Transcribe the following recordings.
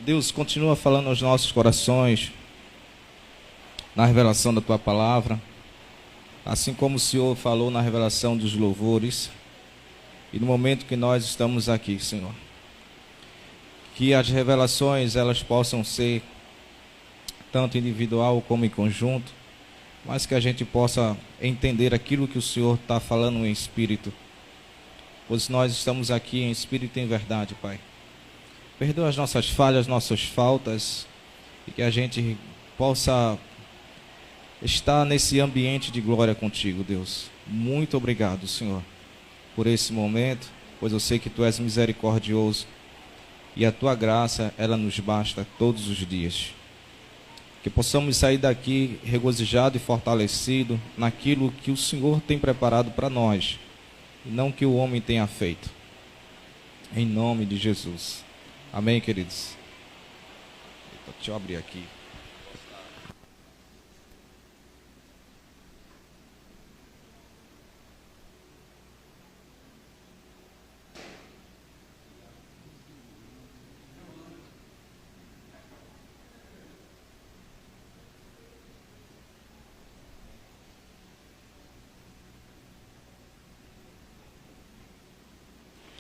Deus, continua falando aos nossos corações, na revelação da Tua palavra, assim como o Senhor falou na revelação dos louvores, e no momento que nós estamos aqui, Senhor, que as revelações elas possam ser tanto individual como em conjunto, mas que a gente possa entender aquilo que o Senhor está falando em espírito, pois nós estamos aqui em espírito e em verdade, Pai. Perdoa as nossas falhas, nossas faltas, e que a gente possa estar nesse ambiente de glória contigo, Deus. Muito obrigado, Senhor, por esse momento, pois eu sei que Tu és misericordioso e a Tua graça, ela nos basta todos os dias. Que possamos sair daqui regozijado e fortalecido naquilo que o Senhor tem preparado para nós, e não que o homem tenha feito. Em nome de Jesus. Amém, queridos? Deixa eu abrir aqui.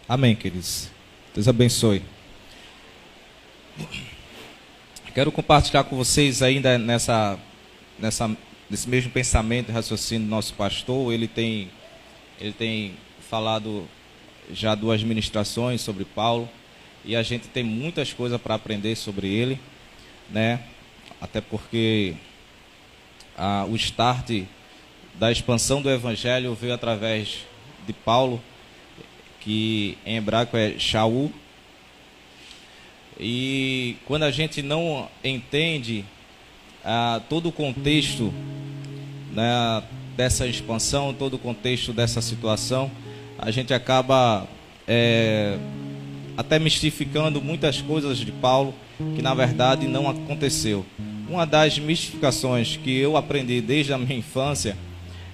Amém, queridos. Deus abençoe. Quero compartilhar com vocês ainda nesse mesmo pensamento e raciocínio do nosso pastor. Ele tem falado já 2 ministrações sobre Paulo, e a gente tem muitas coisas para aprender sobre ele, né? Até porque o start da expansão do evangelho veio através de Paulo, que em hebraico é Shaul. E quando a gente não entende todo o contexto, né, dessa expansão, todo o contexto dessa situação, a gente acaba até mistificando muitas coisas de Paulo, que na verdade não aconteceu. Uma das mistificações que eu aprendi desde a minha infância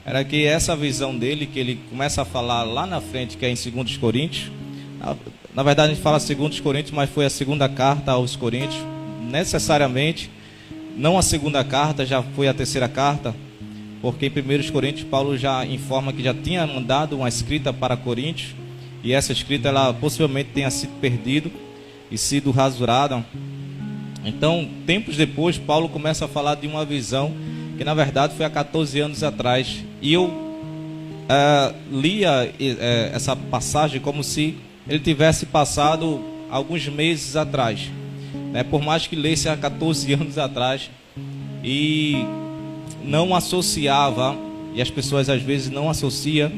era que essa visão dele, que ele começa a falar lá na frente, que é em 2 Coríntios, na verdade a gente fala 2 Coríntios, mas foi a segunda carta aos Coríntios, necessariamente, não a segunda carta, já foi a terceira carta, porque em 1 Coríntios Paulo já informa que já tinha mandado uma escrita para Coríntios, e essa escrita ela possivelmente tenha sido perdida e sido rasurada. Então, tempos depois, Paulo começa a falar de uma visão que na verdade foi há 14 anos atrás, e eu lia essa passagem como se ele tivesse passado alguns meses atrás, né? Por mais que lesse há 14 anos atrás, e não associava, e as pessoas às vezes não associam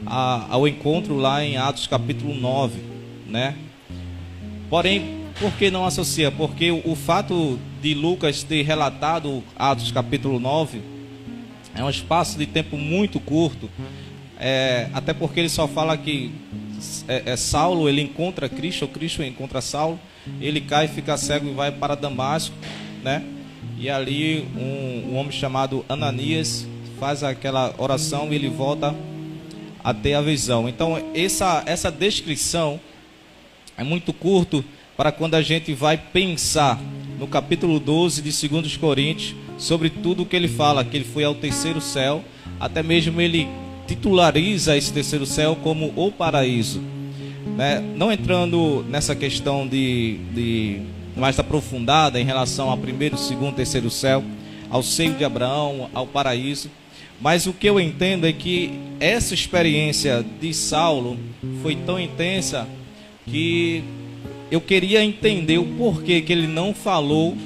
ao encontro lá em Atos capítulo 9, né? Porém, por que não associa? Porque o fato de Lucas ter relatado Atos capítulo 9 é um espaço de tempo muito curto, até porque ele só fala que Saulo ele encontra Cristo, ou Cristo encontra Saulo, ele cai, fica cego e vai para Damasco, né? E ali um homem chamado Ananias faz aquela oração e ele volta a ter a visão. Então essa descrição é muito curto para quando a gente vai pensar no capítulo 12 de 2 Coríntios, sobre tudo o que ele fala, que ele foi ao terceiro céu, até mesmo ele titulariza esse terceiro céu como o paraíso, né? Não entrando nessa questão de mais aprofundada em relação ao primeiro, segundo, terceiro céu, ao seio de Abraão, ao paraíso, mas o que eu entendo é que essa experiência de Saulo foi tão intensa que eu queria entender o porquê que ele não falou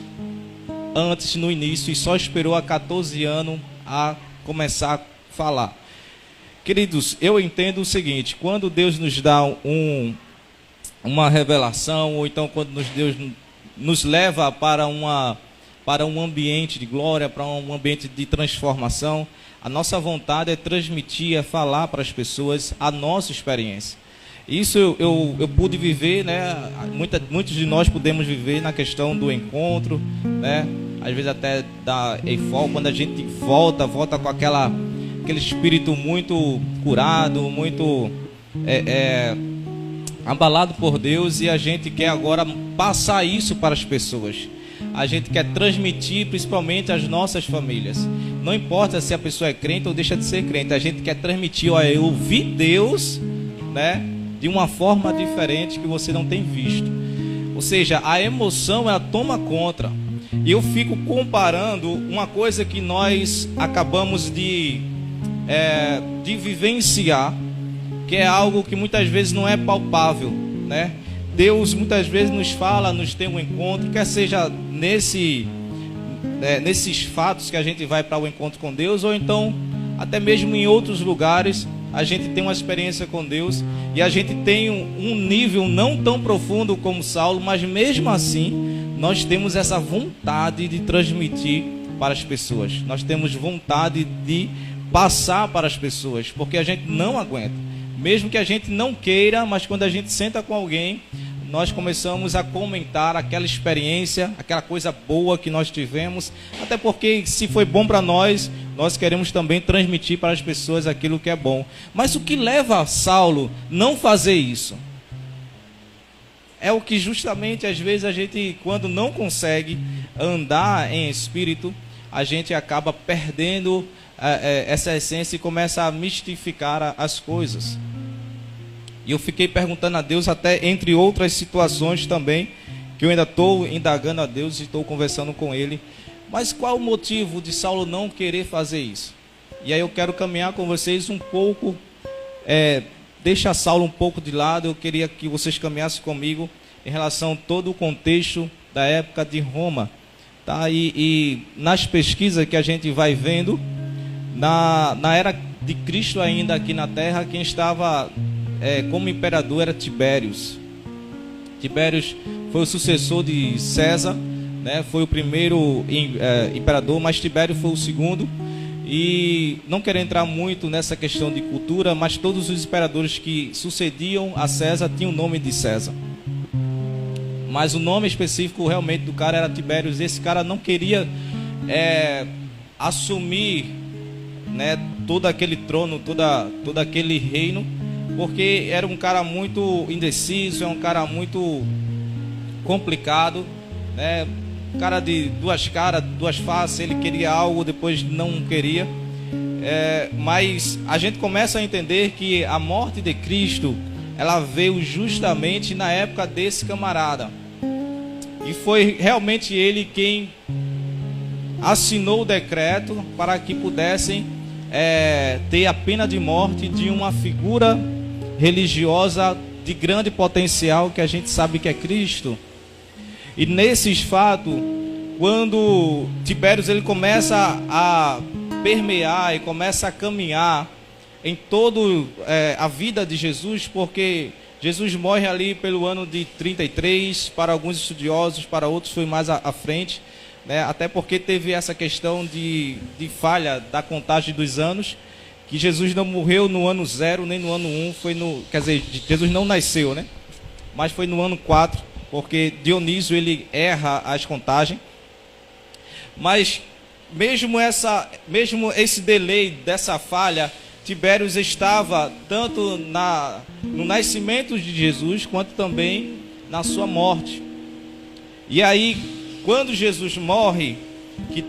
antes, no início, e só esperou há 14 anos a começar a falar. Queridos, eu entendo o seguinte: quando Deus nos dá uma revelação, ou então quando Deus nos leva para um ambiente de glória, para um ambiente de transformação, a nossa vontade é transmitir, é falar para as pessoas a nossa experiência. Isso eu pude viver, né? Muitos de nós podemos viver na questão do encontro, né? Às vezes até da euforia, quando a gente volta com aquele espírito muito curado, muito abalado por Deus, e a gente quer agora passar isso para as pessoas. A gente quer transmitir principalmente às nossas famílias. Não importa se a pessoa é crente ou deixa de ser crente, a gente quer transmitir, olha, eu vi Deus, né, de uma forma diferente que você não tem visto. Ou seja, a emoção, ela toma conta. E eu fico comparando uma coisa que nós acabamos de vivenciar, que é algo que muitas vezes não é palpável, né? Deus muitas vezes nos fala, nos tem um encontro, quer seja nesses fatos que a gente vai para o encontro com Deus, ou então até mesmo em outros lugares a gente tem uma experiência com Deus e a gente tem um nível não tão profundo como Saulo, mas mesmo assim nós temos essa vontade de transmitir para as pessoas, nós temos vontade de passar para as pessoas, porque a gente não aguenta, mesmo que a gente não queira, mas quando a gente senta com alguém, nós começamos a comentar aquela experiência, aquela coisa boa que nós tivemos, até porque se foi bom para nós, nós queremos também transmitir para as pessoas aquilo que é bom. Mas o que leva Saulo não fazer isso? É o que justamente às vezes a gente, quando não consegue andar em espírito, a gente acaba perdendo essa essência e começa a mistificar as coisas. E eu fiquei perguntando a Deus, até entre outras situações também, que eu ainda estou indagando a Deus e estou conversando com Ele. Mas qual o motivo de Saulo não querer fazer isso? E aí eu quero caminhar com vocês um pouco, deixa Saulo um pouco de lado. Eu queria que vocês caminhassem comigo em relação a todo o contexto da época de Roma. Tá? E nas pesquisas que a gente vai vendo, na era de Cristo ainda aqui na Terra, quem estava como imperador era Tibérios. Tibérios foi o sucessor de César, né? Foi o primeiro imperador, mas Tibério foi o segundo. E não quero entrar muito nessa questão de cultura, mas todos os imperadores que sucediam a César tinham o nome de César. Mas o nome específico realmente do cara era Tibérios. Esse cara não queria assumir, né, todo aquele trono, todo aquele reino, porque era um cara muito indeciso, é um cara muito complicado, né? Um cara de duas caras, duas faces. Ele queria algo, depois não queria. Mas a gente começa a entender que a morte de Cristo, ela veio justamente na época desse camarada. E foi realmente ele quem assinou o decreto para que pudessem ter a pena de morte de uma figura religiosa de grande potencial, que a gente sabe que é Cristo. E nesses fatos, quando Tibérios ele começa a permear e começa a caminhar em todo a vida de Jesus, porque Jesus morre ali pelo ano de 33, para alguns estudiosos, para outros foi mais à frente, né? Até porque teve essa questão de falha da contagem dos anos, que Jesus não morreu no ano 0, nem no ano 1, quer dizer, Jesus não nasceu, né? Mas foi no ano 4, porque Dionísio ele erra as contagens. Mas mesmo esse delay dessa falha, Tibérios estava tanto no nascimento de Jesus, quanto também na sua morte. E aí, quando Jesus morre, que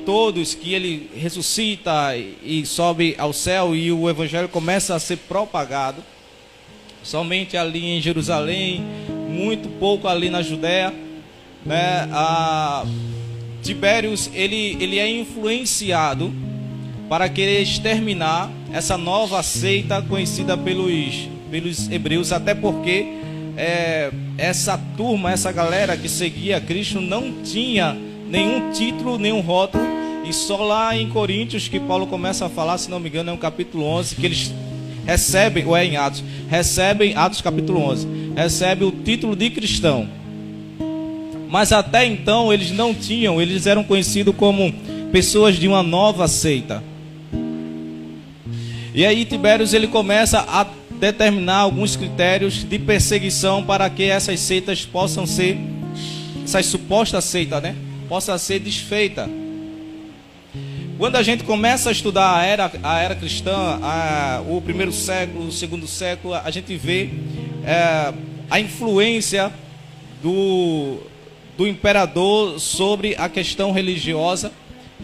ele ressuscita e sobe ao céu, e o evangelho começa a ser propagado somente ali em Jerusalém, muito pouco ali na Judéia, né? Tibérios ele é influenciado para querer exterminar essa nova seita conhecida pelos hebreus, até porque essa turma, essa galera que seguia Cristo não tinha nenhum título, nenhum rótulo, e só lá em Coríntios que Paulo começa a falar, se não me engano é no capítulo 11, que eles recebem, ou é em Atos, Atos capítulo 11, recebem o título de cristão. Mas até então eles não tinham, eles eram conhecidos como pessoas de uma nova seita. E aí Tibérios ele começa a determinar alguns critérios de perseguição para que essas seitas possam ser, essas supostas seitas, né, possa ser desfeita. Quando a gente começa a estudar a era cristã, o primeiro século, o segundo século, a gente vê a influência do imperador sobre a questão religiosa.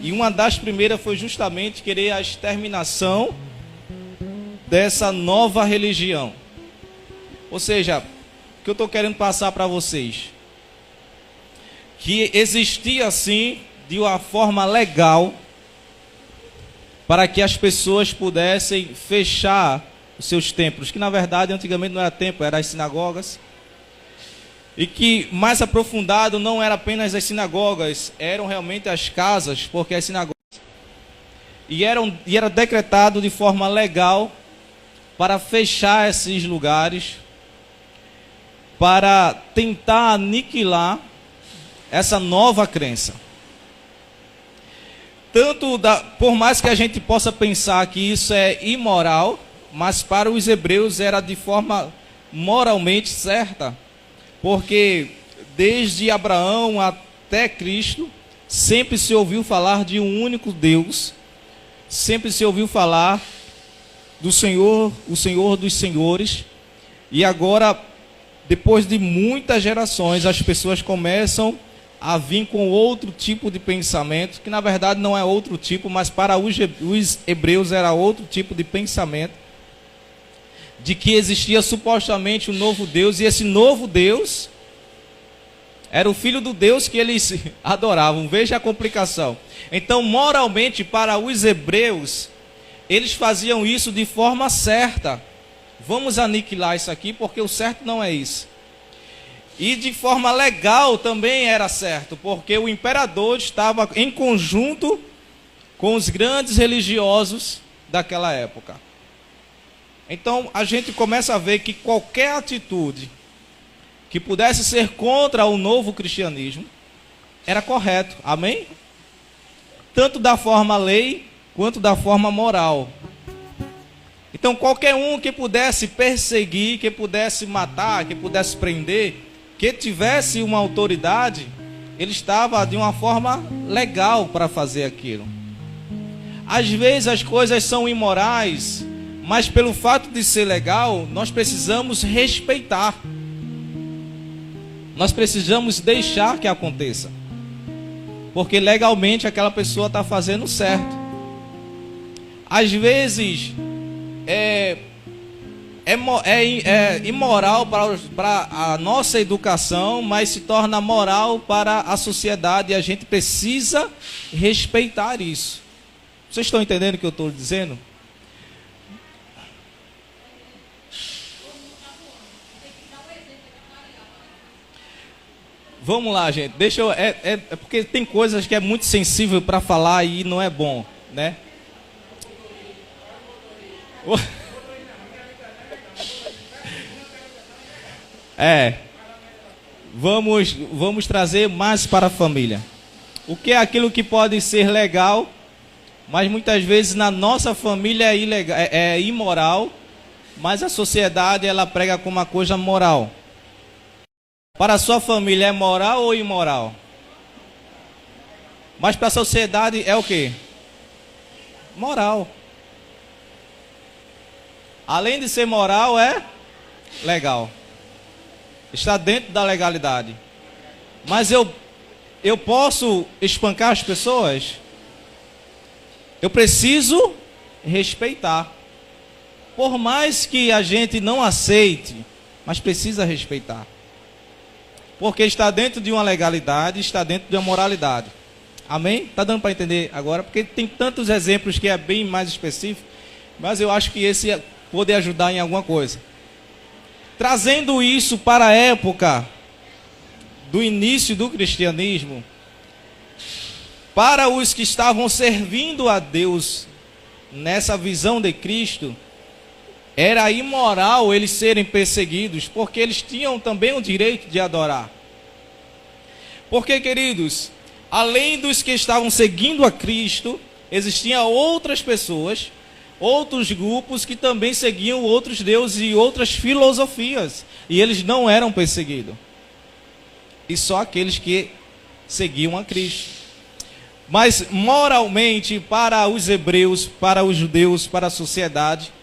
E uma das primeiras foi justamente querer a exterminação dessa nova religião. Ou seja, o que eu estou querendo passar para vocês? Que existia sim, de uma forma legal, para que as pessoas pudessem fechar os seus templos, que na verdade antigamente não era templo, eram as sinagogas. E que mais aprofundado não era apenas as sinagogas, eram realmente as casas, porque as sinagogas e era decretado de forma legal para fechar esses lugares, para tentar aniquilar essa nova crença. Por mais que a gente possa pensar que isso é imoral, mas para os hebreus era de forma moralmente certa. Porque desde Abraão até Cristo, sempre se ouviu falar de um único Deus, sempre se ouviu falar do Senhor, o Senhor dos senhores, e agora, depois de muitas gerações, as pessoas começam a vir com outro tipo de pensamento, que na verdade não é outro tipo, mas para os hebreus era outro tipo de pensamento, de que existia supostamente um novo Deus, e esse novo Deus era o filho do Deus que eles adoravam. Veja a complicação. Então, moralmente, para os hebreus, eles faziam isso de forma certa. Vamos aniquilar isso aqui, porque o certo não é isso. E de forma legal também era certo, porque o imperador estava em conjunto com os grandes religiosos daquela época. Então a gente começa a ver que qualquer atitude que pudesse ser contra o novo cristianismo era correto, amém? Tanto da forma lei quanto da forma moral. Então qualquer um que pudesse perseguir, que pudesse matar, que pudesse prender, que tivesse uma autoridade, ele estava de uma forma legal para fazer aquilo. Às vezes as coisas são imorais, mas pelo fato de ser legal, nós precisamos respeitar. Nós precisamos deixar que aconteça. Porque legalmente aquela pessoa está fazendo certo. Às vezes é imoral para a nossa educação, mas se torna moral para a sociedade, e a gente precisa respeitar isso. Vocês estão entendendo o que eu estou dizendo? Vamos lá, gente. É porque tem coisas que é muito sensível para falar e não é bom, né? Vamos trazer mais para a família. O que é aquilo que pode ser legal, mas muitas vezes na nossa família é ilegal, é imoral, mas a sociedade ela prega como uma coisa moral. Para a sua família é moral ou imoral? Mas para a sociedade é o quê? Moral. Além de ser moral, é legal. Está dentro da legalidade. Mas eu posso espancar as pessoas? Eu preciso respeitar. Por mais que a gente não aceite, mas precisa respeitar. Porque está dentro de uma legalidade, está dentro de uma moralidade. Amém? Está dando para entender agora? Porque tem tantos exemplos que é bem mais específico, mas eu acho que esse pode ajudar em alguma coisa. Trazendo isso para a época do início do cristianismo, para os que estavam servindo a Deus nessa visão de Cristo, era imoral eles serem perseguidos, porque eles tinham também o direito de adorar. Porque, queridos, além dos que estavam seguindo a Cristo, existiam outras pessoas, outros grupos que também seguiam outros deuses e outras filosofias, e eles não eram perseguidos. E só aqueles que seguiam a Cristo. Mas moralmente, para os hebreus, para os judeus, para a sociedade,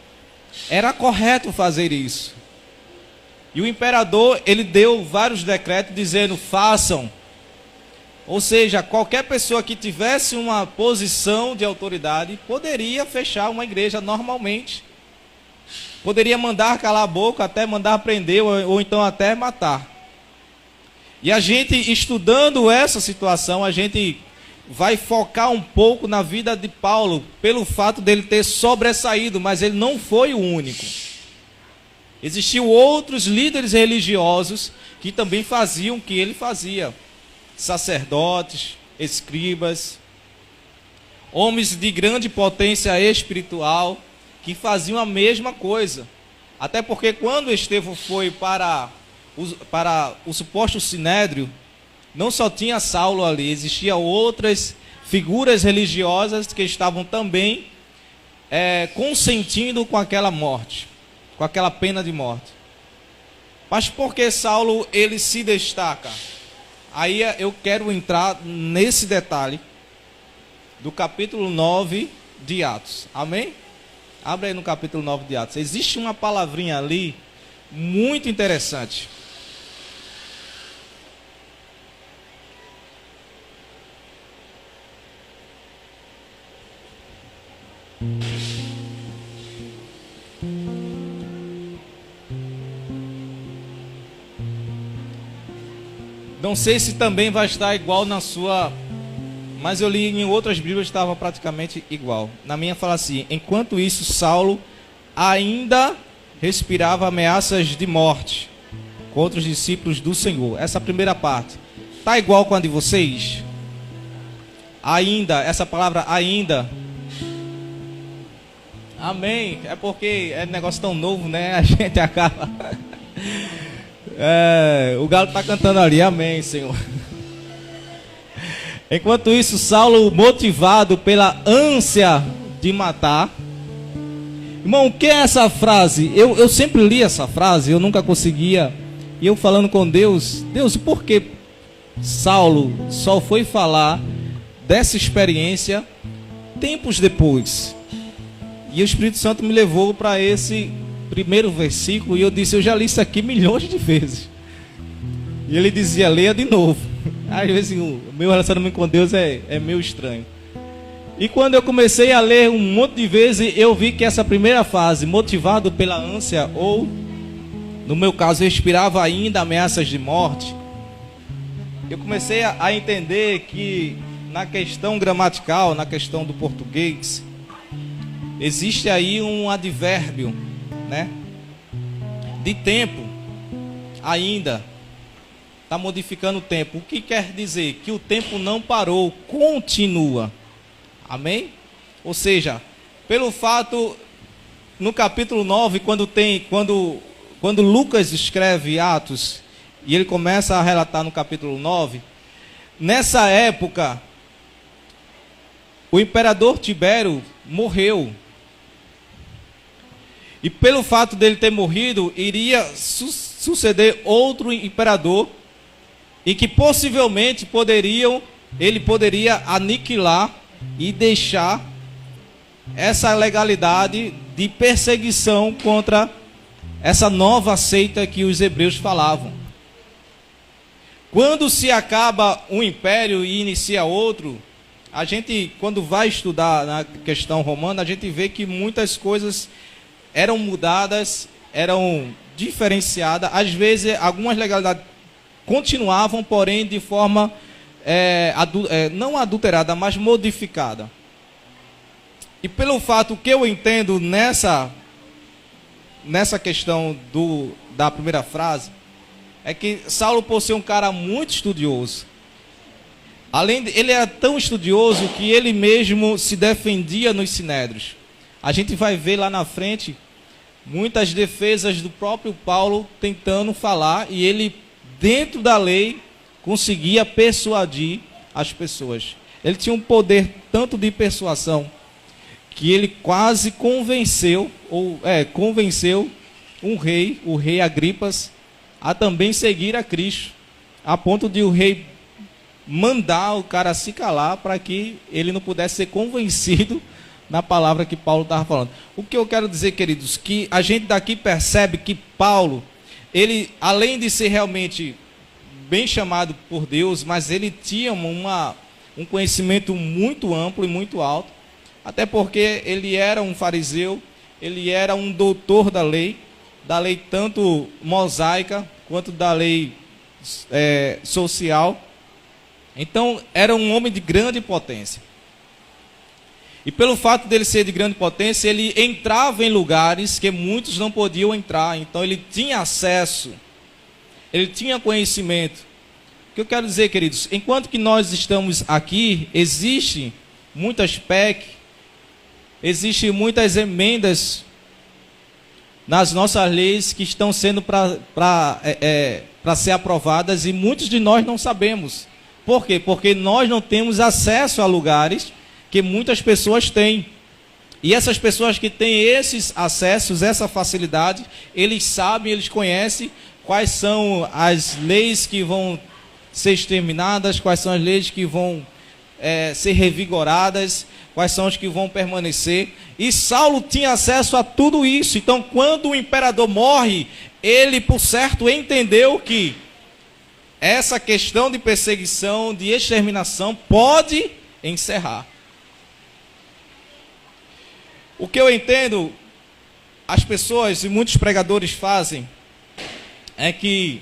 era correto fazer isso. E o imperador, ele deu vários decretos dizendo, façam. Ou seja, qualquer pessoa que tivesse uma posição de autoridade poderia fechar uma igreja normalmente. Poderia mandar calar a boca, até mandar prender, ou então até matar. E a gente, estudando essa situação, a gente vai focar um pouco na vida de Paulo, pelo fato dele ter sobressaído, mas ele não foi o único. Existiam outros líderes religiosos que também faziam o que ele fazia. Sacerdotes, escribas, homens de grande potência espiritual, que faziam a mesma coisa. Até porque quando Estevão foi para o suposto sinédrio, não só tinha Saulo ali, existiam outras figuras religiosas que estavam também consentindo com aquela morte, com aquela pena de morte. Mas por que Saulo ele se destaca? Aí eu quero entrar nesse detalhe do capítulo 9 de Atos. Amém? Abre aí no capítulo 9 de Atos. Existe uma palavrinha ali muito interessante. Não sei se também vai estar igual na sua, mas eu li em outras Bíblias estava praticamente igual. Na minha fala assim: enquanto isso, Saulo ainda respirava ameaças de morte contra os discípulos do Senhor. Essa primeira parte está igual com a de vocês? Ainda, essa palavra ainda. Amém. É porque é um negócio tão novo, né? A gente acaba. O galo está cantando ali. Amém, Senhor. Enquanto isso, Saulo, motivado pela ânsia de matar. Irmão, o que é essa frase? Eu sempre li essa frase, eu nunca conseguia. E eu falando com Deus, por que Saulo só foi falar dessa experiência tempos depois? E o Espírito Santo me levou para esse primeiro versículo e eu disse, eu já li isso aqui milhões de vezes. E ele dizia, leia de novo. Às vezes o meu relacionamento com Deus é meio estranho. E quando eu comecei a ler um monte de vezes, eu vi que essa primeira fase, motivado pela ânsia, ou no meu caso, eu respirava ainda ameaças de morte, eu comecei a entender que na questão gramatical, na questão do português, existe aí um advérbio, né? De tempo, ainda. Está modificando o tempo. O que quer dizer? Que o tempo não parou, continua. Amém? Ou seja, pelo fato, no capítulo 9, quando Lucas escreve Atos, e ele começa a relatar no capítulo 9, nessa época, o imperador Tibério morreu. E pelo fato dele ter morrido, iria suceder outro imperador, e que possivelmente ele poderia aniquilar e deixar essa legalidade de perseguição contra essa nova seita que os hebreus falavam. Quando se acaba um império e inicia outro, a gente, quando vai estudar na questão romana, a gente vê que muitas coisas eram mudadas, eram diferenciadas. Às vezes, algumas legalidades continuavam, porém, de forma não adulterada, mas modificada. E pelo fato que eu entendo nessa questão da primeira frase, é que Saulo, por ser um cara muito estudioso, ele era tão estudioso que ele mesmo se defendia nos sinédrios. A gente vai ver lá na frente muitas defesas do próprio Paulo tentando falar, e ele, dentro da lei, conseguia persuadir as pessoas. Ele tinha um poder tanto de persuasão que ele quase convenceu o rei Agripas, a também seguir a Cristo, a ponto de o rei mandar o cara se calar para que ele não pudesse ser convencido na palavra que Paulo estava falando. O que eu quero dizer, queridos, que a gente daqui percebe que Paulo ele, além de ser realmente bem chamado por Deus, mas ele tinha um conhecimento muito amplo e muito alto, até porque ele era um fariseu, ele era um doutor da lei tanto mosaica quanto da lei social. Então, era um homem de grande potência. E pelo fato dele ser de grande potência, ele entrava em lugares que muitos não podiam entrar. Então, ele tinha acesso, ele tinha conhecimento. O que eu quero dizer, queridos, enquanto que nós estamos aqui, existem muitas PEC, existem muitas emendas nas nossas leis que estão sendo para ser aprovadas, e muitos de nós não sabemos. Por quê? Porque nós não temos acesso a lugares que muitas pessoas têm. E essas pessoas que têm esses acessos, essa facilidade, eles sabem, eles conhecem quais são as leis que vão ser exterminadas, quais são as leis que vão ser revigoradas, quais são as que vão permanecer. E Saulo tinha acesso a tudo isso. Então, quando o imperador morre, ele, por certo, entendeu que essa questão de perseguição, de exterminação, pode encerrar. O que eu entendo, as pessoas e muitos pregadores fazem, é que,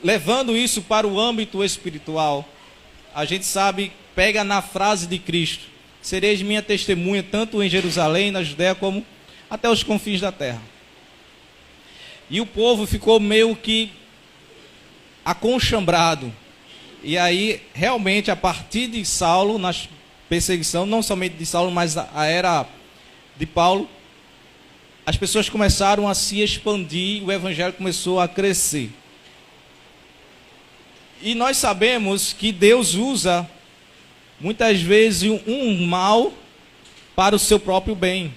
levando isso para o âmbito espiritual, a gente sabe, pega na frase de Cristo: sereis minha testemunha, tanto em Jerusalém, na Judéia, como até os confins da terra. E o povo ficou meio que aconchambrado. E aí, realmente, a partir de Saulo, na perseguição, não somente de Saulo, mas a era de Paulo, as pessoas começaram a se expandir, o evangelho começou a crescer. E nós sabemos que Deus usa, muitas vezes, um mal para o seu próprio bem.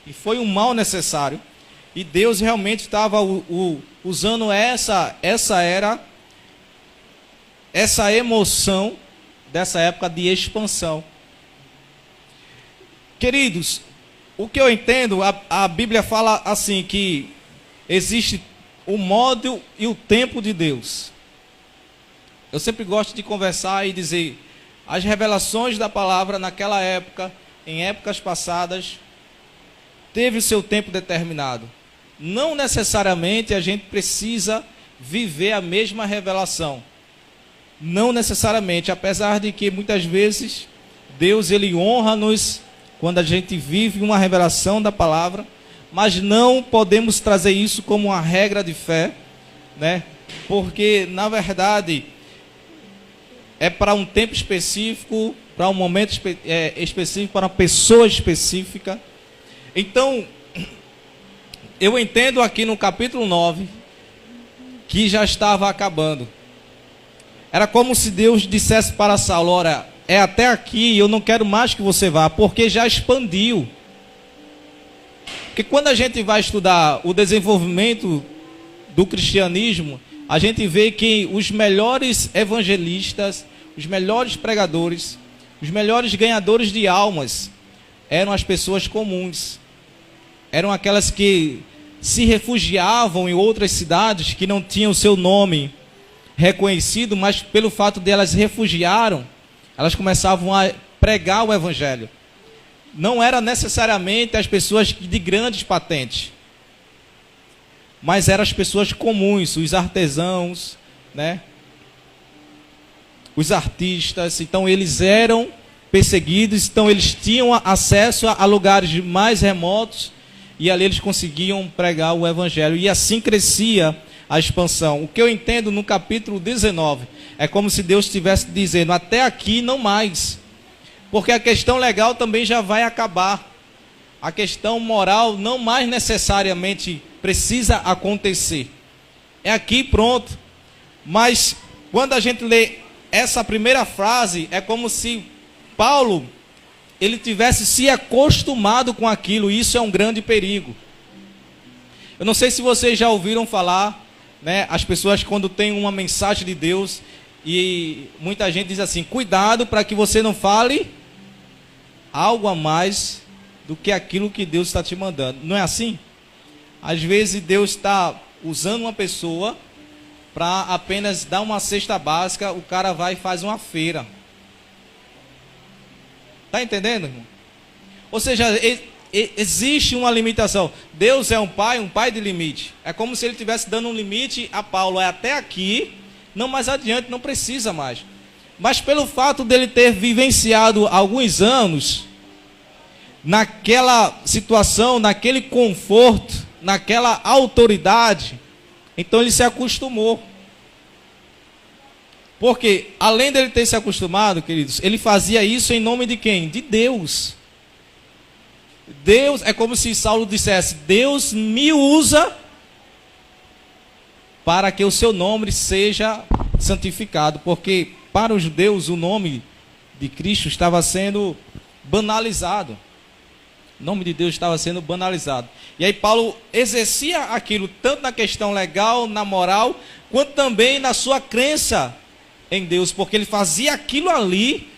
E foi um mal necessário. E Deus realmente estava usando essa emoção dessa época de expansão. Queridos, o que eu entendo, a Bíblia fala assim, que existe o modo e o tempo de Deus. Eu sempre gosto de conversar e dizer, as revelações da palavra naquela época, em épocas passadas, teve o seu tempo determinado. Não necessariamente a gente precisa viver a mesma revelação. Não necessariamente, apesar de que muitas vezes Deus ele honra-nos quando a gente vive uma revelação da palavra, mas não podemos trazer isso como uma regra de fé, né? Porque na verdade é para um tempo específico, para um momento específico, para uma pessoa específica. Então, eu entendo aqui no capítulo 9 que já estava acabando. Era como se Deus dissesse para Saulo: ora, é até aqui, eu não quero mais que você vá, porque já expandiu. Porque quando a gente vai estudar o desenvolvimento do cristianismo, a gente vê que os melhores evangelistas, os melhores pregadores, os melhores ganhadores de almas, eram as pessoas comuns. Eram aquelas que se refugiavam em outras cidades que não tinham o seu nome reconhecido, mas pelo fato de elas refugiaram, elas começavam a pregar o evangelho. Não era necessariamente as pessoas de grandes patentes, mas eram as pessoas comuns, os artesãos, né? Os artistas. Então eles eram perseguidos, então eles tinham acesso a lugares mais remotos, e ali eles conseguiam pregar o evangelho, e assim crescia a expansão. O que eu entendo no capítulo 19 é como se Deus estivesse dizendo: até aqui não mais, porque a questão legal também já vai acabar. A questão moral não mais necessariamente precisa acontecer. É aqui, pronto. Mas quando a gente lê essa primeira frase, é como se Paulo ele tivesse se acostumado com aquilo, e isso é um grande perigo. Eu não sei se vocês já ouviram falar, né, as pessoas quando têm uma mensagem de Deus, e muita gente diz assim: cuidado para que você não fale algo a mais do que aquilo que Deus está te mandando. Não é assim? Às vezes Deus está usando uma pessoa para apenas dar uma cesta básica, o cara vai e faz uma feira. Está entendendo, irmão? Ou seja, existe uma limitação. Deus é um pai de limite. É como se ele estivesse dando um limite a Paulo. É até aqui, não mais adiante, não precisa mais. Mas pelo fato dele ter vivenciado alguns anos naquela situação, naquele conforto, naquela autoridade, então ele se acostumou. Porque além dele ter se acostumado, queridos, ele fazia isso em nome de quem? De Deus. Deus, é como se Saulo dissesse: Deus me usa para que o seu nome seja santificado, porque para os judeus o nome de Cristo estava sendo banalizado. O nome de Deus estava sendo banalizado. E aí Paulo exercia aquilo tanto na questão legal, na moral, quanto também na sua crença em Deus, porque ele fazia aquilo ali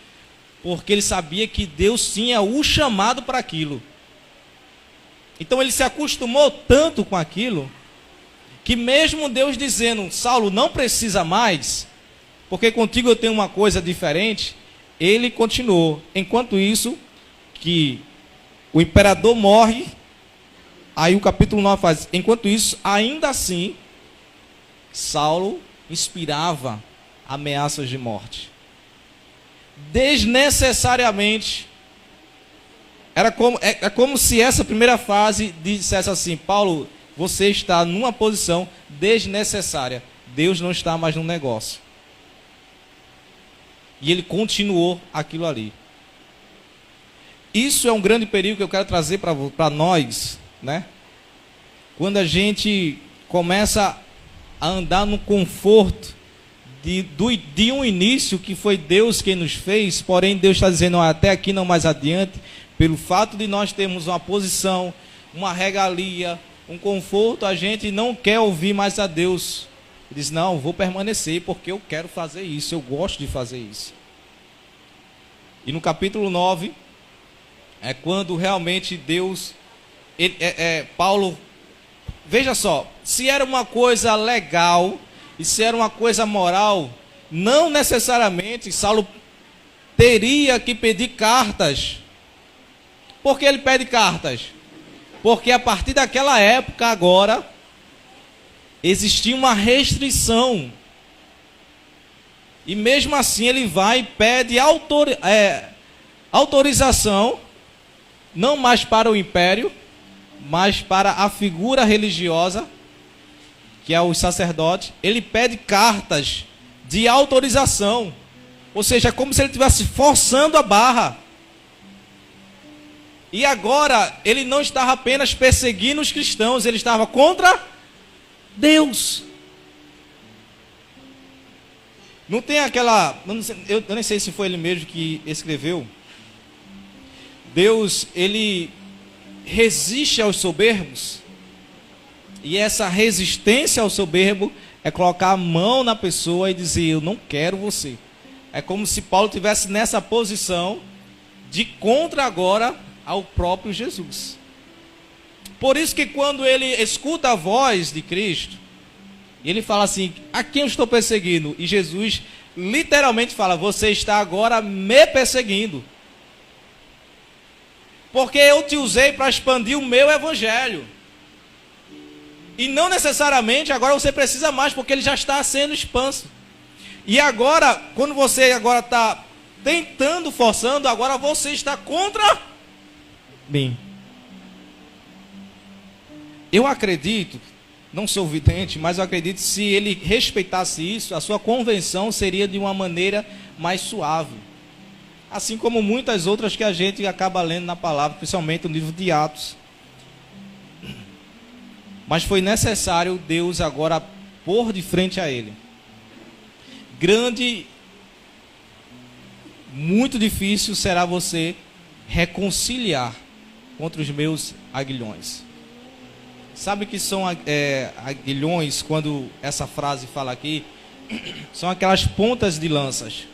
porque ele sabia que Deus tinha o chamado para aquilo. Então ele se acostumou tanto com aquilo, que mesmo Deus dizendo: Saulo, não precisa mais, porque contigo eu tenho uma coisa diferente, ele continuou. Enquanto isso, que o imperador morre, aí o capítulo 9 faz: enquanto isso, ainda assim, Saulo inspirava ameaças de morte. Desnecessariamente. É como se essa primeira fase dissesse assim: Paulo, você está numa posição desnecessária. Deus não está mais no negócio. E ele continuou aquilo ali. Isso é um grande perigo que eu quero trazer para nós, né? Quando a gente começa a andar no conforto de um início que foi Deus quem nos fez, porém Deus está dizendo: até aqui, não mais adiante. Pelo fato de nós termos uma posição, uma regalia, um conforto, a gente não quer ouvir mais a Deus. Ele diz: não, vou permanecer porque eu quero fazer isso, eu gosto de fazer isso. E no capítulo 9, é quando realmente Deus, Paulo, veja só, se era uma coisa legal, e se era uma coisa moral, não necessariamente Saulo teria que pedir cartas. Por que ele pede cartas? Porque a partir daquela época agora, existia uma restrição. E mesmo assim ele vai e pede autorização, não mais para o império, mas para a figura religiosa, que é o sacerdote. Ele pede cartas de autorização. Ou seja, é como se ele estivesse forçando a barra. E agora, ele não estava apenas perseguindo os cristãos, ele estava contra Deus. Não tem aquela... Eu nem sei se foi ele mesmo que escreveu. Deus, ele resiste aos soberbos. E essa resistência ao soberbo é colocar a mão na pessoa e dizer: eu não quero você. É como se Paulo estivesse nessa posição de contra agora ao próprio Jesus. Por isso que quando ele escuta a voz de Cristo, ele fala assim: a quem eu estou perseguindo? E Jesus literalmente fala: você está agora me perseguindo, porque eu te usei para expandir o meu evangelho. E não necessariamente agora você precisa mais, porque ele já está sendo expanso. E agora, quando você agora está tentando, forçando, agora você está contra mim. Eu acredito, não sou vidente, mas eu acredito que se ele respeitasse isso, a sua convenção seria de uma maneira mais suave. Assim como muitas outras que a gente acaba lendo na palavra, principalmente no livro de Atos. Mas foi necessário Deus agora pôr de frente a ele. Muito difícil será você reconciliar contra os meus aguilhões. Sabe o que são aguilhões, quando essa frase fala aqui? São aquelas pontas de lanças.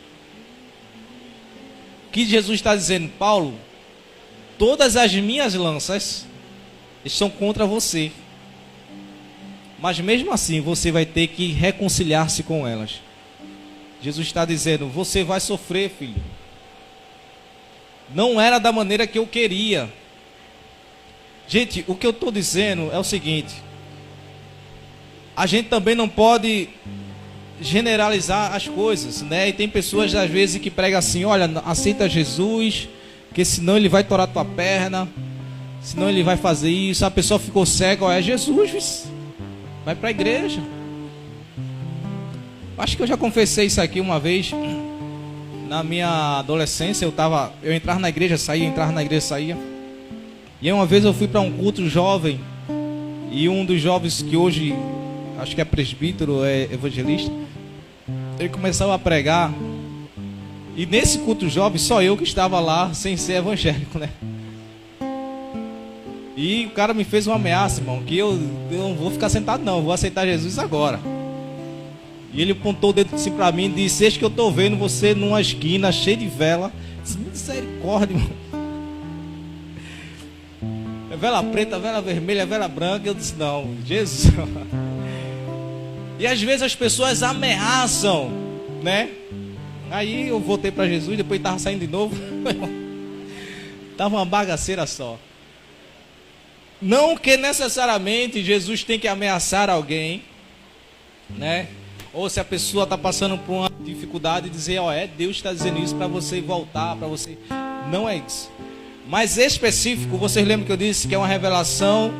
O que Jesus está dizendo: Paulo, todas as minhas lanças estão contra você. mas mesmo assim você vai ter que reconciliar-se com elas. Jesus está dizendo, você vai sofrer, filho. Não era da maneira que eu queria. Gente, o que eu estou dizendo é o seguinte, a gente também não pode generalizar as coisas, né? E tem pessoas às vezes que pregam assim, olha, aceita Jesus, porque senão ele vai torar tua perna, senão ele vai fazer isso. A pessoa ficou cega, olha, é Jesus, vai para a igreja. Acho que eu já confessei isso aqui uma vez. Na minha adolescência eu entrava na igreja, saía, entrava na igreja, saía. E aí uma vez eu fui para um culto jovem, e um dos jovens que hoje acho que é presbítero, é evangelista, ele começou a pregar. E nesse culto jovem, só eu que estava lá sem ser evangélico, né? E o cara me fez uma ameaça, irmão, que eu não vou ficar sentado não, eu vou aceitar Jesus agora. E ele apontou o dedo assim para mim e disse, eis que eu estou vendo você numa esquina cheia de vela. Misericórdia, irmão. É vela preta, vela vermelha, vela branca. Eu disse, não, Jesus. E às vezes as pessoas ameaçam, né? Aí eu voltei para Jesus, depois estava saindo de novo. Estava uma bagaceira só. Não que necessariamente Jesus tem que ameaçar alguém, né? Ou se a pessoa está passando por uma dificuldade, dizer, ó, Deus está dizendo isso para você voltar, para você. Não é isso. Mas específico, vocês lembram que eu disse que é uma revelação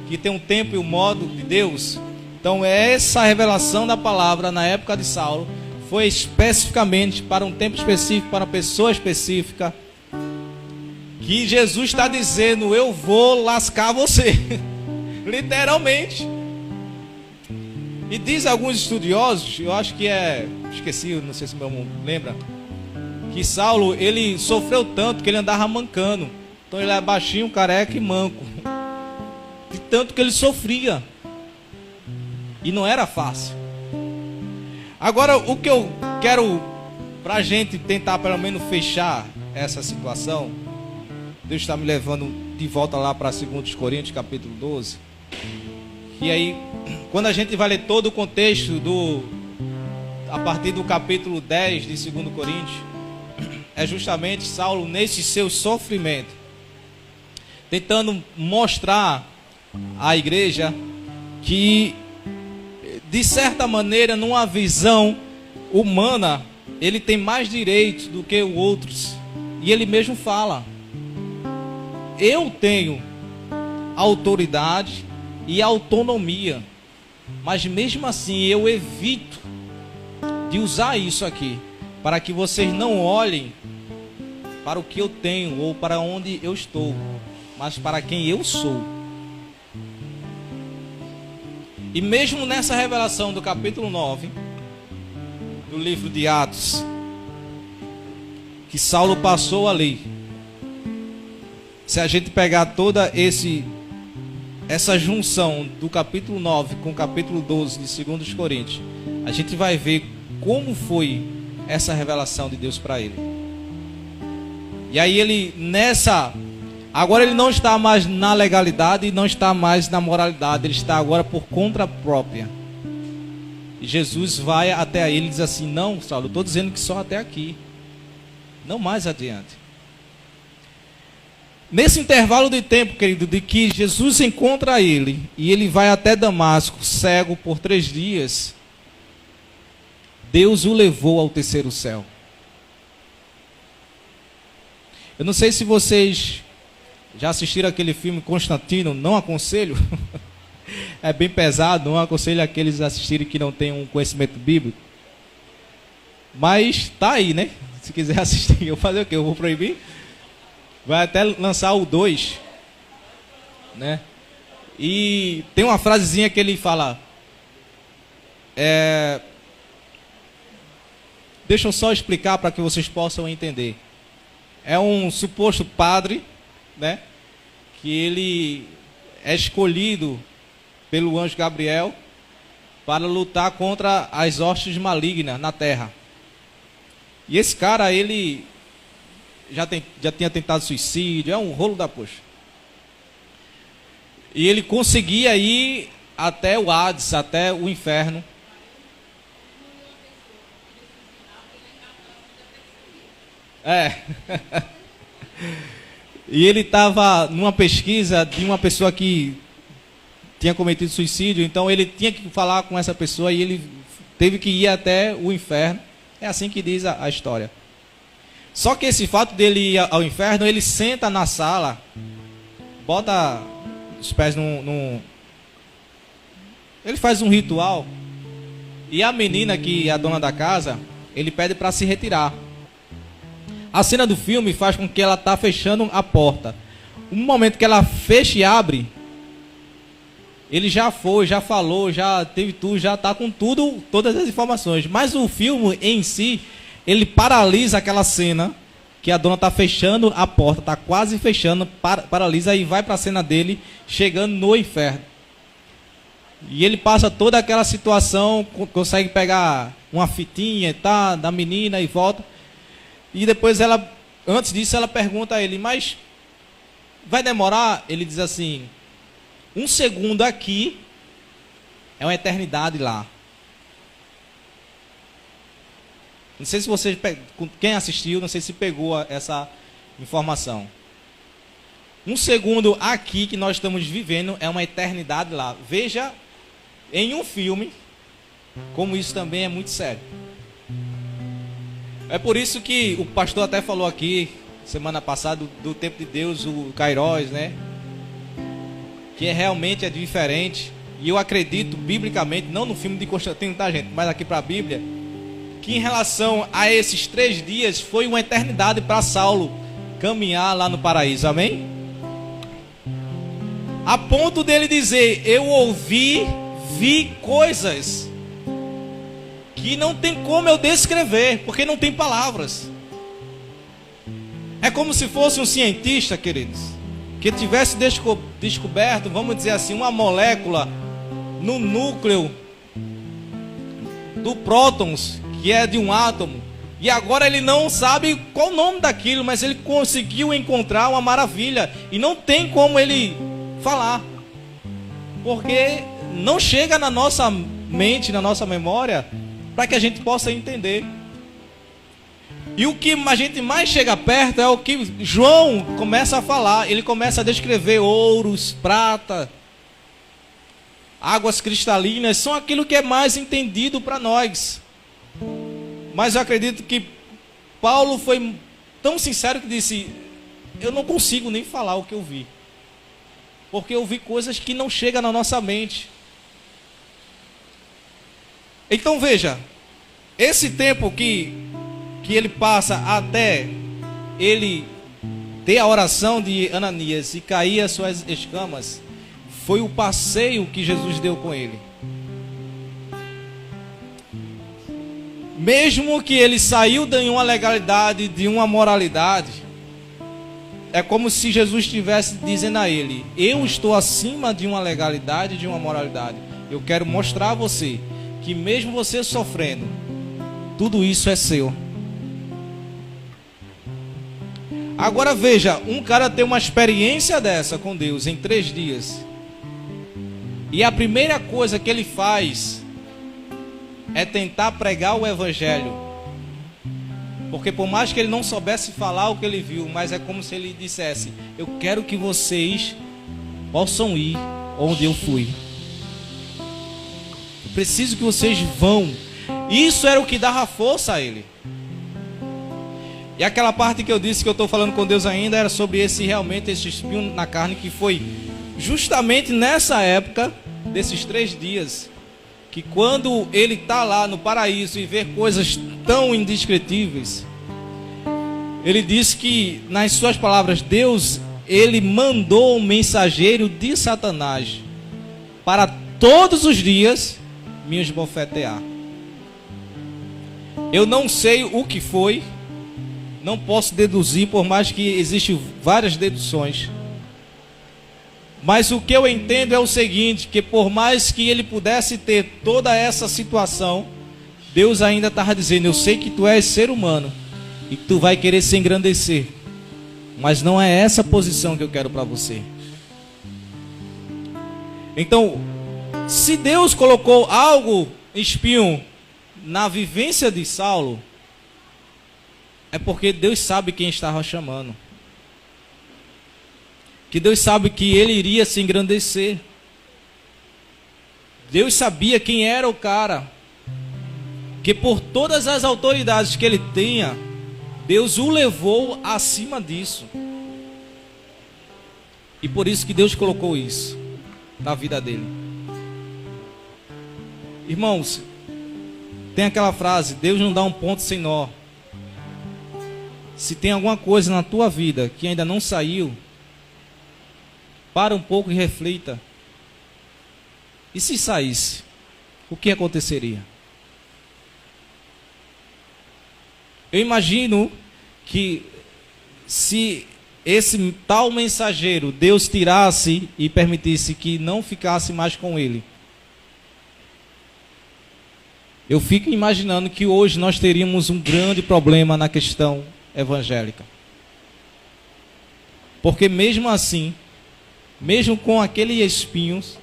que tem um tempo e um modo de Deus? Então essa revelação da palavra na época de Saulo foi especificamente para um tempo específico, para uma pessoa específica, que Jesus está dizendo, eu vou lascar você. Literalmente. E diz alguns estudiosos, eu acho que esqueci, não sei se meu irmão lembra, que Saulo, ele sofreu tanto que ele andava mancando. Então ele é baixinho, careca e manco. De tanto que ele sofria. E não era fácil. Agora, o que eu quero, pra gente tentar pelo menos fechar essa situação, Deus está me levando de volta lá para 2 Coríntios, capítulo 12. E aí, quando a gente vai ler todo o contexto a partir do capítulo 10 de 2 Coríntios, é justamente Saulo nesse seu sofrimento, tentando mostrar à igreja que, de certa maneira, numa visão humana, ele tem mais direitos do que os outros. E ele mesmo fala, eu tenho autoridade e autonomia, mas mesmo assim eu evito de usar isso aqui, para que vocês não olhem para o que eu tenho ou para onde eu estou, mas para quem eu sou. E mesmo nessa revelação do capítulo 9 do livro de Atos, que Saulo passou ali, se a gente pegar toda essa junção do capítulo 9 com o capítulo 12 de 2 Coríntios, a gente vai ver como foi essa revelação de Deus para ele. E aí ele agora ele não está mais na legalidade e não está mais na moralidade, ele está agora por conta própria. E Jesus vai até ele e diz assim, não, Saulo, eu estou dizendo que só até aqui, não mais adiante. Nesse intervalo de tempo, querido, de que Jesus encontra ele e ele vai até Damasco, cego por 3 dias, Deus o levou ao terceiro céu. Eu não sei se vocês já assistiram aquele filme Constantino, não aconselho, é bem pesado, não aconselho aqueles a assistirem que não têm um conhecimento bíblico, mas tá aí, né? Se quiser assistir, eu fazer o quê? Eu vou proibir? Vai até lançar o 2, né? E tem uma frasezinha que ele fala, deixa eu só explicar para que vocês possam entender. É um suposto padre, né? Que ele é escolhido pelo anjo Gabriel para lutar contra as hostes malignas na terra. E esse cara, ele já tinha tentado suicídio, é um rolo da poxa. E ele conseguia ir até o Hades, até o inferno. É. E ele estava numa pesquisa de uma pessoa que tinha cometido suicídio, então ele tinha que falar com essa pessoa e ele teve que ir até o inferno. É assim que diz a história. Só que esse fato dele ir ao inferno, ele senta na sala, bota os pés ele faz um ritual, e a menina que é a dona da casa, ele pede para se retirar. A cena do filme faz com que ela tá fechando a porta. No momento que ela fecha e abre, ele já foi, já falou, já teve tudo, já está com tudo, todas as informações. Mas o filme em si, ele paralisa aquela cena, que a dona está fechando a porta, está quase fechando, paralisa e vai para a cena dele, chegando no inferno. E ele passa toda aquela situação, consegue pegar uma fitinha, tá, da menina e volta. E depois ela, antes disso, ela pergunta a ele, mas vai demorar? Ele diz assim, 1 segundo aqui é uma eternidade lá. Não sei se você, quem assistiu, não sei se pegou essa informação. 1 segundo aqui que nós estamos vivendo é uma eternidade lá. Veja em um filme como isso também é muito sério. É por isso que o pastor até falou aqui, semana passada, do tempo de Deus, o Kairos, né? Que realmente é diferente. E eu acredito, biblicamente, não no filme de Constantino, tá, gente? Mas aqui para a Bíblia, que em relação a esses 3 dias, foi uma eternidade para Saulo caminhar lá no paraíso, amém? A ponto dele dizer, eu vi coisas que não tem como eu descrever, porque não tem palavras. É como se fosse um cientista, queridos, que tivesse descoberto, vamos dizer assim, uma molécula no núcleo do prótons, que é de um átomo, e agora ele não sabe qual o nome daquilo, mas ele conseguiu encontrar uma maravilha, e não tem como ele falar, porque não chega na nossa mente, na nossa memória, para que a gente possa entender. E o que a gente mais chega perto é o que João começa a falar. Ele começa a descrever ouros, prata, águas cristalinas, são aquilo que é mais entendido para nós. Mas eu acredito que Paulo foi tão sincero que disse, eu não consigo nem falar o que eu vi, porque eu vi coisas que não chegam na nossa mente. Então veja, esse tempo que ele passa até ele ter a oração de Ananias e cair as suas escamas, foi o passeio que Jesus deu com ele. Mesmo que ele saiu de uma legalidade, de uma moralidade, é como se Jesus estivesse dizendo a ele, eu estou acima de uma legalidade, de uma moralidade. Eu quero mostrar a você que mesmo você sofrendo, tudo isso é seu. Agora veja, um cara tem uma experiência dessa com Deus em 3 dias, e a primeira coisa que ele faz é tentar pregar o evangelho, porque por mais que ele não soubesse falar o que ele viu, mas é como se ele dissesse, eu quero que vocês possam ir onde eu fui, eu preciso que vocês vão. Isso era o que dava força a ele. E aquela parte que eu disse que eu estou falando com Deus ainda era sobre esse espinho na carne, que foi justamente nessa época desses 3 dias, que quando ele está lá no paraíso e vê coisas tão indescritíveis, ele diz que, nas suas palavras, Deus, ele mandou um mensageiro de Satanás para todos os dias me esbofetear. Eu não sei o que foi, não posso deduzir, por mais que existem várias deduções. Mas o que eu entendo é o seguinte, que por mais que ele pudesse ter toda essa situação, Deus ainda estava dizendo, eu sei que tu és ser humano, e tu vai querer se engrandecer, mas não é essa posição que eu quero para você. Então, Se Deus colocou algo espinho na vivência de Saulo, é porque Deus sabe quem estava chamando. Que Deus sabe que ele iria se engrandecer. Deus sabia quem era o cara. Que por todas as autoridades que ele tinha, Deus o levou acima disso. E por isso que Deus colocou isso na vida dele. Irmãos, tem aquela frase: Deus não dá um ponto sem nó. Se tem alguma coisa na tua vida que ainda não saiu, para um pouco e reflita. E se saísse, o que aconteceria? Eu imagino que se esse tal mensageiro Deus tirasse e permitisse que não ficasse mais com ele, eu fico imaginando que hoje nós teríamos um grande problema na questão evangélica. Porque mesmo assim, mesmo com aqueles espinhos,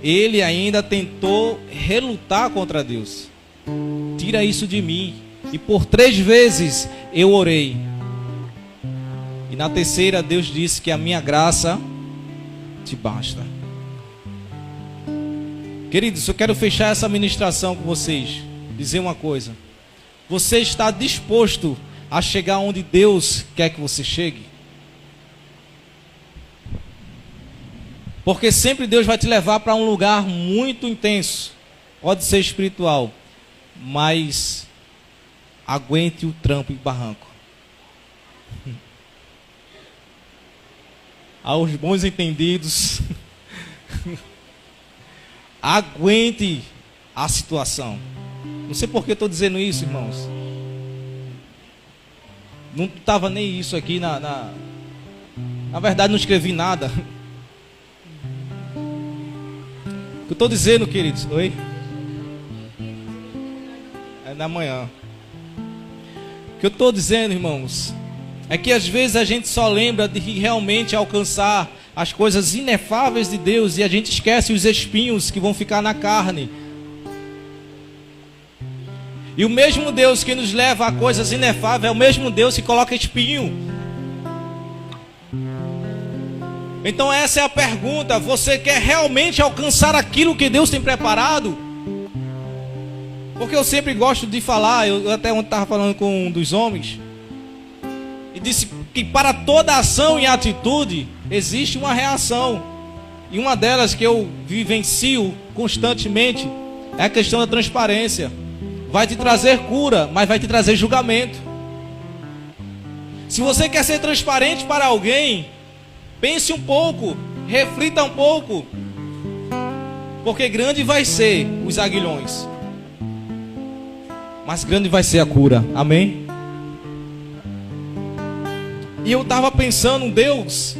ele ainda tentou relutar contra Deus. Tira isso de mim. E por 3 vezes eu orei. E na terceira Deus disse que a minha graça te basta. Queridos, eu quero fechar essa ministração com vocês. Dizer uma coisa. Você está disposto a chegar onde Deus quer que você chegue? Porque sempre Deus vai te levar para um lugar muito intenso. Pode ser espiritual. Mas aguente o trampo e barranco. Aos bons entendidos, aguente a situação. Não sei por que estou dizendo isso, irmãos. Não estava nem isso aqui na verdade, não escrevi nada. O que eu estou dizendo, queridos? Oi? É da manhã. O que eu estou dizendo, irmãos, é que às vezes a gente só lembra de realmente alcançar as coisas inefáveis de Deus e a gente esquece os espinhos que vão ficar na carne. E o mesmo Deus que nos leva a coisas inefáveis é o mesmo Deus que coloca espinho. Então essa é a pergunta: você quer realmente alcançar aquilo que Deus tem preparado? Porque eu sempre gosto de falar, eu até ontem estava falando com um dos homens, e disse que para toda ação e atitude existe uma reação. E uma delas que eu vivencio constantemente é a questão da transparência. Vai te trazer cura, mas vai te trazer julgamento. Se você quer ser transparente para alguém, pense um pouco, reflita um pouco, porque grande vai ser os aguilhões, mas grande vai ser a cura. Amém? E eu estava pensando, Deus,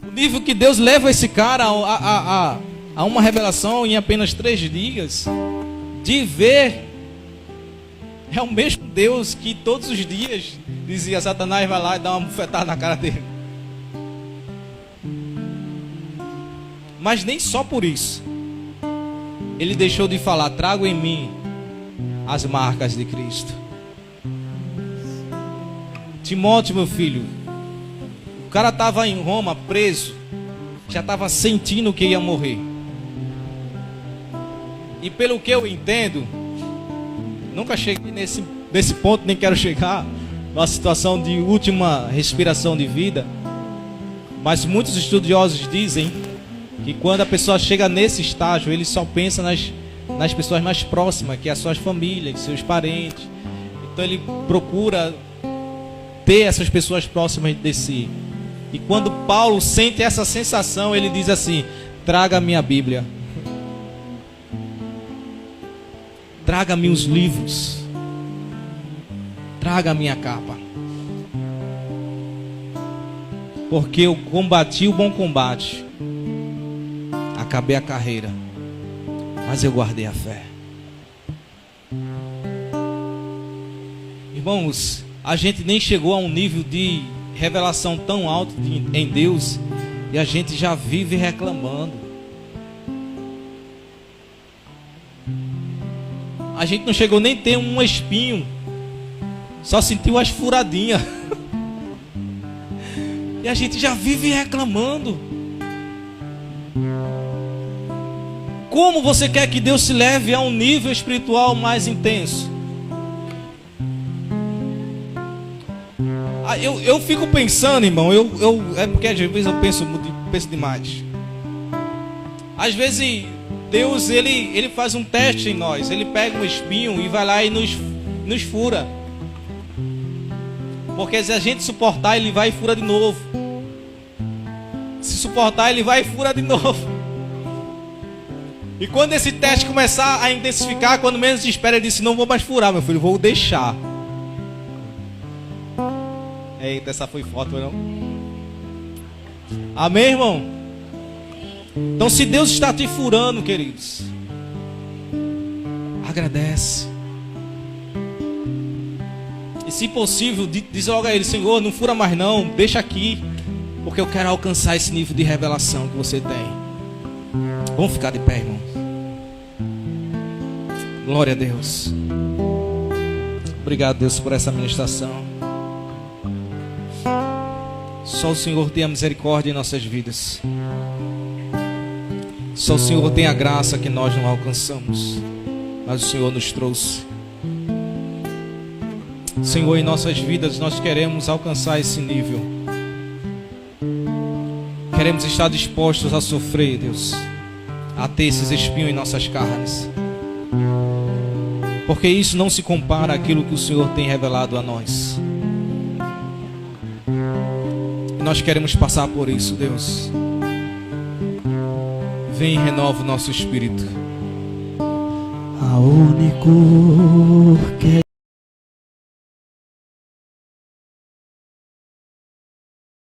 o nível que Deus leva esse cara a uma revelação em apenas 3 dias, de ver, é o mesmo Deus que todos os dias dizia: Satanás, vai lá e dá uma bufetada na cara dele. Mas nem só por isso ele deixou de falar: trago em mim as marcas de Cristo. Timóteo, meu filho, o cara estava em Roma preso, já estava sentindo que ia morrer. E pelo que eu entendo, nunca cheguei nesse ponto, nem quero chegar, numa situação de última respiração de vida. Mas muitos estudiosos dizem que quando a pessoa chega nesse estágio, ele só pensa nas pessoas mais próximas, que é as suas famílias, seus parentes. Então ele procura ter essas pessoas próximas de si. E quando Paulo sente essa sensação, ele diz assim: traga a minha Bíblia, traga-me os livros, traga a minha capa, porque eu combati o bom combate, acabei a carreira, mas eu guardei a fé. Irmãos, a gente nem chegou a um nível de revelação tão alto em Deus, e a gente já vive reclamando. A gente não chegou nem a ter um espinho, só sentiu as furadinhas. E a gente já vive reclamando. Como você quer que Deus se leve a um nível espiritual mais intenso? Eu fico pensando, irmão, é porque às vezes eu penso demais. Às vezes Deus ele faz um teste em nós. Ele pega um espinho e vai lá e nos fura. Porque se a gente suportar, ele vai e fura de novo. Se suportar, ele vai e fura de novo. E quando esse teste começar a intensificar, quando menos espera, ele disse: não vou mais furar, meu filho, vou deixar. Eita, essa foi foto, não? Amém, irmão? Então, se Deus está te furando, queridos, agradece. E se possível, diz logo a Ele: Senhor, não fura mais não, deixa aqui, porque eu quero alcançar esse nível de revelação que você tem. Vamos ficar de pé, irmão. Glória a Deus. Obrigado, Deus, por essa ministração. Só o Senhor tem a misericórdia em nossas vidas. Só o Senhor tem a graça que nós não alcançamos, mas o Senhor nos trouxe. Senhor, em nossas vidas nós queremos alcançar esse nível. Queremos estar dispostos a sofrer, Deus, a ter esses espinhos em nossas carnes, porque isso não se compara àquilo que o Senhor tem revelado a nós. E nós queremos passar por isso, Deus. Vem e renova o nosso espírito. A único que